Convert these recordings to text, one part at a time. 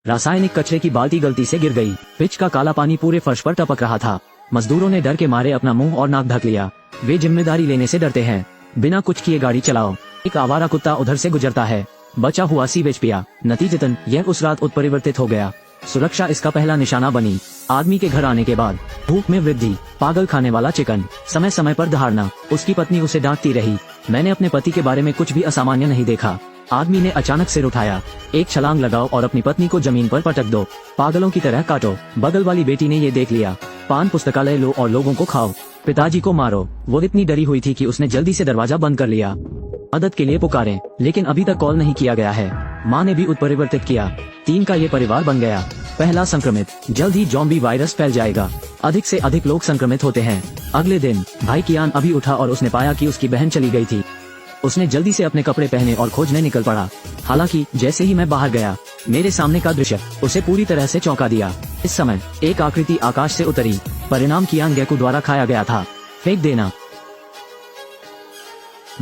रासायनिक कचरे की बाल्टी गलती से गिर गई। पिच का काला पानी पूरे फर्श पर टपक रहा था। मजदूरों ने डर के मारे अपना मुंह और नाक ढक लिया। वे जिम्मेदारी लेने से डरते हैं। बिना कुछ किए गाड़ी चलाओ। एक आवारा कुत्ता उधर से गुजरता है। बचा हुआ सीवेज पिया। नतीजतन यह उस रात उत्परिवर्तित हो गया। सुरक्षा इसका पहला निशाना बनी। आदमी के घर आने के बाद भूख में वृद्धि, पागल खाने वाला चिकन, समय समय पर दहाड़ना। उसकी पत्नी उसे डांटती रही। मैंने अपने पति के बारे में कुछ भी असामान्य नहीं देखा। आदमी ने अचानक सिर उठाया। एक छलांग लगाओ और अपनी पत्नी को जमीन पर पटक दो। पागलों की तरह काटो। बगल वाली बेटी ने ये देख लिया। पान पुस्तकालय लो और लोगों को खाओ। पिताजी को मारो। वो इतनी डरी हुई थी कि उसने जल्दी से दरवाजा बंद कर लिया। मदद के लिए पुकारें, लेकिन अभी तक कॉल नहीं किया गया है। माँ ने भी उत्परिवर्तित किया। 3 का ये परिवार बन गया। पहला संक्रमित। जल्द ही ज़ॉम्बी वायरस फैल जाएगा। अधिक से अधिक लोग संक्रमित होते हैं। अगले दिन भाई कियान अभी उठा और उसने पाया कि उसकी बहन चली गई थी। उसने जल्दी से अपने कपड़े पहने और खोजने निकल पड़ा। हालांकि जैसे ही मैं बाहर गया, मेरे सामने का दृश्य उसे पूरी तरह से चौंका दिया। इस समय एक आकृति आकाश से उतरी। परिणाम कियान गैकू द्वारा खाया गया था। फेंक देना।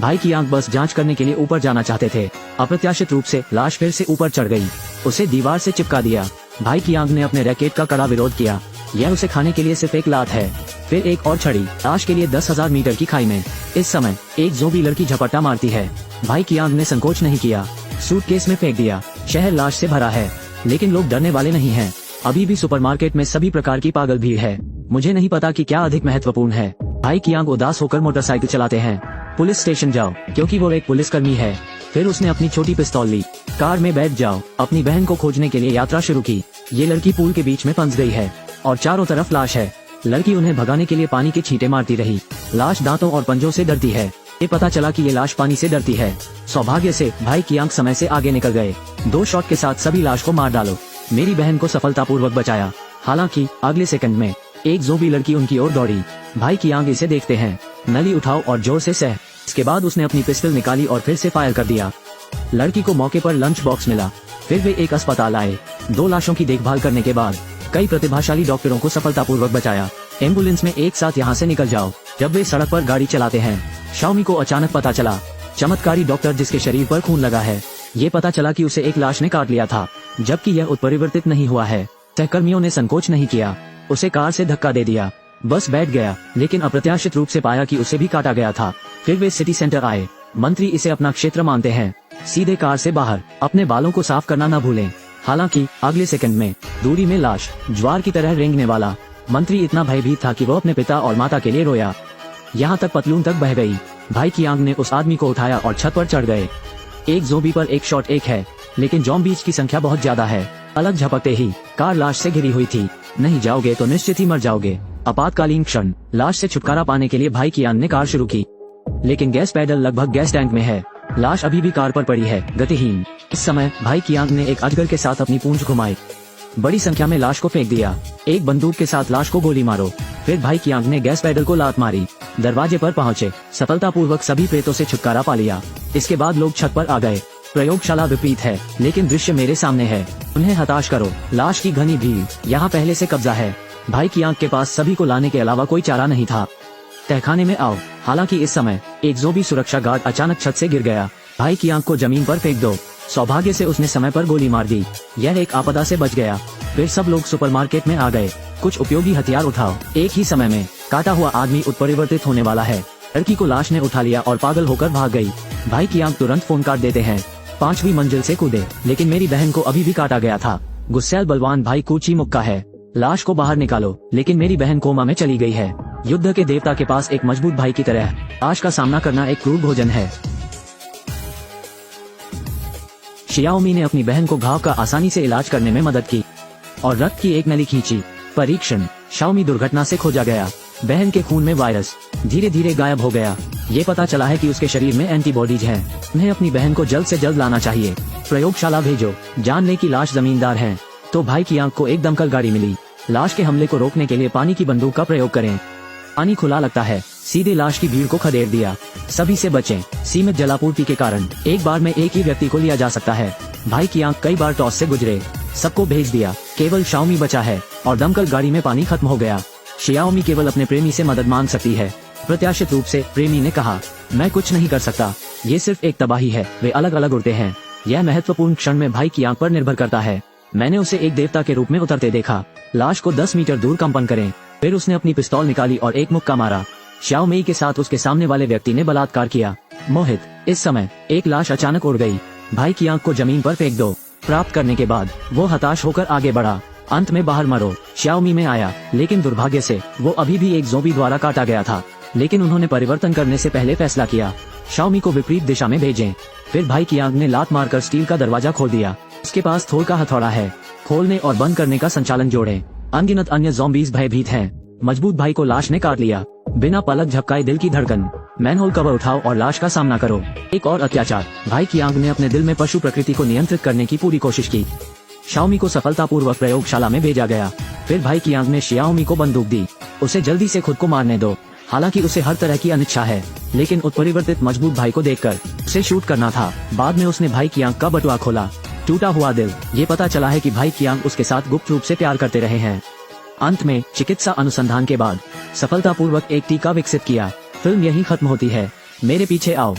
भाई की आंख बस जांच करने के लिए ऊपर जाना चाहते थे। अप्रत्याशित रूप से लाश फिर से ऊपर चढ़ गई। उसे दीवार से चिपका दिया। भाई की आंख ने अपने रैकेट का कड़ा विरोध किया। यह उसे खाने के लिए सिर्फ एक लात है। फिर एक और छड़ी लाश के लिए 10,000 मीटर की खाई में। इस समय एक ज़ॉम्बी लड़की झपट्टा मारती है। भाई की आंख ने संकोच नहीं किया। सूटकेस में फेंक दिया। शहर लाश से भरा है, लेकिन लोग डरने वाले नहीं हैं। अभी भी सुपरमार्केट में सभी प्रकार की पागल भीड़ है। मुझे नहीं पता कि क्या अधिक महत्वपूर्ण है। भाई की आंख उदास होकर मोटरसाइकिल चलाते हैं। पुलिस स्टेशन जाओ, क्योंकि वो एक पुलिसकर्मी है। फिर उसने अपनी छोटी पिस्तौल ली। कार में बैठ जाओ। अपनी बहन को खोजने के लिए यात्रा शुरू की। ये लड़की पूल के बीच में फंस गई है और चारों तरफ लाश है। लड़की उन्हें भगाने के लिए पानी के छींटे मारती रही। लाश दांतों और पंजों से डरती है। ये पता चला कि ये लाश पानी से डरती है। सौभाग्य से भाई की आंख समय से आगे निकल गए। 2 शॉट के साथ सभी लाश को मार डालो। मेरी बहन को सफलतापूर्वक बचाया। हालांकि अगले सेकंड में एक ज़ॉम्बी लड़की उनकी ओर दौड़ी। भाई की आंख इसे देखते हैं। नली उठाओ और जोर से सह। इसके बाद उसने अपनी पिस्टल निकाली और फिर से फायर कर दिया। लड़की को मौके पर लंच बॉक्स मिला। फिर वे एक अस्पताल आए। 2 लाशों की देखभाल करने के बाद कई प्रतिभाशाली डॉक्टरों को सफलतापूर्वक बचाया। एम्बुलेंस में एक साथ यहाँ से निकल जाओ। जब वे सड़क पर गाड़ी चलाते हैं, शाओमी को अचानक पता चला। चमत्कारी डॉक्टर जिसके शरीर पर खून लगा है, ये पता चला कि उसे एक लाश ने काट लिया था, जबकि यह उत्परिवर्तित नहीं हुआ है। सहकर्मियों ने संकोच नहीं किया। उसे कार से धक्का दे दिया। बस बैठ गया, लेकिन अप्रत्याशित रूप से पाया कि उसे भी काटा गया था। फिर वे सिटी सेंटर आए। मंत्री इसे अपना क्षेत्र मानते हैं। सीधे कार से बाहर अपने बालों को साफ करना न भूलें। हालांकि अगले सेकंड में दूरी में लाश ज्वार की तरह रेंगने वाला। मंत्री इतना भयभीत था कि वो अपने पिता और माता के लिए रोया। यहाँ तक पतलून तक बह गई। भाई की आंख ने उस आदमी को उठाया और छत पर चढ़ गए। एक ज़ॉम्बी पर एक शॉट एक है, लेकिन ज़ॉम्बीज़ की संख्या बहुत ज्यादा है। अलग झपकते ही कार लाश से घिरी हुई थी। नहीं जाओगे तो निश्चित ही मर जाओगे। आपातकालीन क्षण। लाश से छुटकारा पाने के लिए भाई की आंख ने कार शुरू की, लेकिन गैस पैडल लगभग गैस टैंक में है। लाश अभी भी कार पर पड़ी है, गतिहीन। इस समय भाई की आंख ने एक अजगर के साथ अपनी पूंछ घुमाई। बड़ी संख्या में लाश को फेंक दिया। एक बंदूक के साथ लाश को गोली मारो। फिर भाई की आंख ने गैस पैडल को लात मारी। दरवाजे पर पहुंचे। सफलतापूर्वक सभी प्रेतों से छुटकारा पा लिया। इसके बाद लोग छत पर आ गए। प्रयोगशाला विपरीत है, लेकिन दृश्य मेरे सामने है। उन्हें हताश करो। लाश की घनी भीड़। यहाँ पहले से कब्जा है। भाई की आंख के पास सभी को लाने के अलावा कोई चारा नहीं था। तहखाने में आओ। हालांकि इस समय एक ज़ॉम्बी सुरक्षा गार्ड अचानक छत से गिर गया। भाई की आंख को जमीन पर फेंक दो। सौभाग्य से उसने समय पर गोली मार दी। यह एक आपदा से बच गया। फिर सब लोग सुपरमार्केट में आ गए। कुछ उपयोगी हथियार उठाओ। एक ही समय में काटा हुआ आदमी उत्परिवर्तित होने वाला है। लड़की को लाश ने उठा लिया और पागल होकर भाग गई। भाई की आंख तुरंत फोन काट देते हैं। 5वीं मंजिल से कूदे, लेकिन मेरी बहन को अभी भी काटा गया था। गुस्सैल बलवान भाई कूची मुक्का है। लाश को बाहर निकालो, लेकिन मेरी बहन कोमा में चली गई है। युद्ध के देवता के पास एक मजबूत भाई की तरह आज का सामना करना एक क्रूर भोजन है। शियाओमी ने अपनी बहन को घाव का आसानी से इलाज करने में मदद की और रक्त की एक नली खींची। परीक्षण। शाओमी दुर्घटना से खोजा गया। बहन के खून में वायरस धीरे धीरे गायब हो गया। ये पता चला है कि उसके शरीर में एंटीबॉडीज हैं। उन्हें अपनी बहन को जल्द से जल्द लाना चाहिए। प्रयोगशाला भेजो। जान ले कि लाश जमींदार है। तो भाई की आंख को एक दमकल गाड़ी मिली। लाश के हमले को रोकने के लिए पानी की बंदूक का प्रयोग करें। पानी खुला लगता है। सीधे लाश की भीड़ को खदेड़ दिया। सभी से बचें। सीमित जलापूर्ति के कारण एक बार में एक ही व्यक्ति को लिया जा सकता है। भाई की आंख कई बार टॉस से गुजरे। सबको भेज दिया। केवल शाओमी बचा है और दमकल गाड़ी में पानी खत्म हो गया। शियाओमी केवल अपने प्रेमी से मदद मांग सकती है। प्रत्याशित रूप से प्रेमी ने कहा, मैं कुछ नहीं कर सकता। ये सिर्फ एक तबाही है। वे अलग अलग उड़ते हैं। यह महत्वपूर्ण क्षण में भाई की आंख पर निर्भर करता है। मैंने उसे एक देवता के रूप में उतरते देखा। लाश को 10 मीटर दूर कंपन करें। फिर उसने अपनी पिस्तौल निकाली और एक मुक्का मारा। श्याओ मेई के साथ उसके सामने वाले व्यक्ति ने बलात्कार किया। मोहित, इस समय एक लाश अचानक उड़ गई। भाई की आंख को जमीन पर फेंक दो। प्राप्त करने के बाद वो हताश होकर आगे बढ़ा। अंत में बाहर मरो श्याओमी में आया, लेकिन दुर्भाग्य से वो अभी भी एक ज़ोंबी द्वारा काटा गया था। लेकिन उन्होंने परिवर्तन करने से पहले फैसला किया श्याओमी को विपरीत दिशा में भेजें। फिर भाई की आंख ने लात मारकर स्टील का दरवाजा खोल दिया। उसके पास थोर का हथौड़ा है। खोलने और बंद करने का संचालन जोड़े। अनगिनत अन्य ज़ॉम्बीज़ भयभीत हैं। मजबूत भाई को लाश ने काट लिया। बिना पलक झपकाए दिल की धड़कन। मैनहोल कवर उठाओ और लाश का सामना करो। एक और अत्याचार। भाई की आंख ने अपने दिल में पशु प्रकृति को नियंत्रित करने की पूरी कोशिश की। श्याओमी को सफलतापूर्वक प्रयोगशाला में भेजा गया। फिर भाई की आंख ने श्याओमी को बंदूक दी। उसे जल्दी से खुद को मारने दो। हालांकि उसे हर तरह की अनिच्छा है, लेकिन उत्परिवर्तित मजबूत भाई को देखकर उसे शूट करना था। बाद में उसने भाई की आंख का बटुआ खोला। टूटा हुआ दिल। ये पता चला है कि भाई की आंख उसके साथ गुप्त रूप से प्यार करते रहे हैं। अंत में चिकित्सा अनुसंधान के बाद सफलतापूर्वक एक टीका विकसित किया। फिल्म यही खत्म होती है। मेरे पीछे आओ।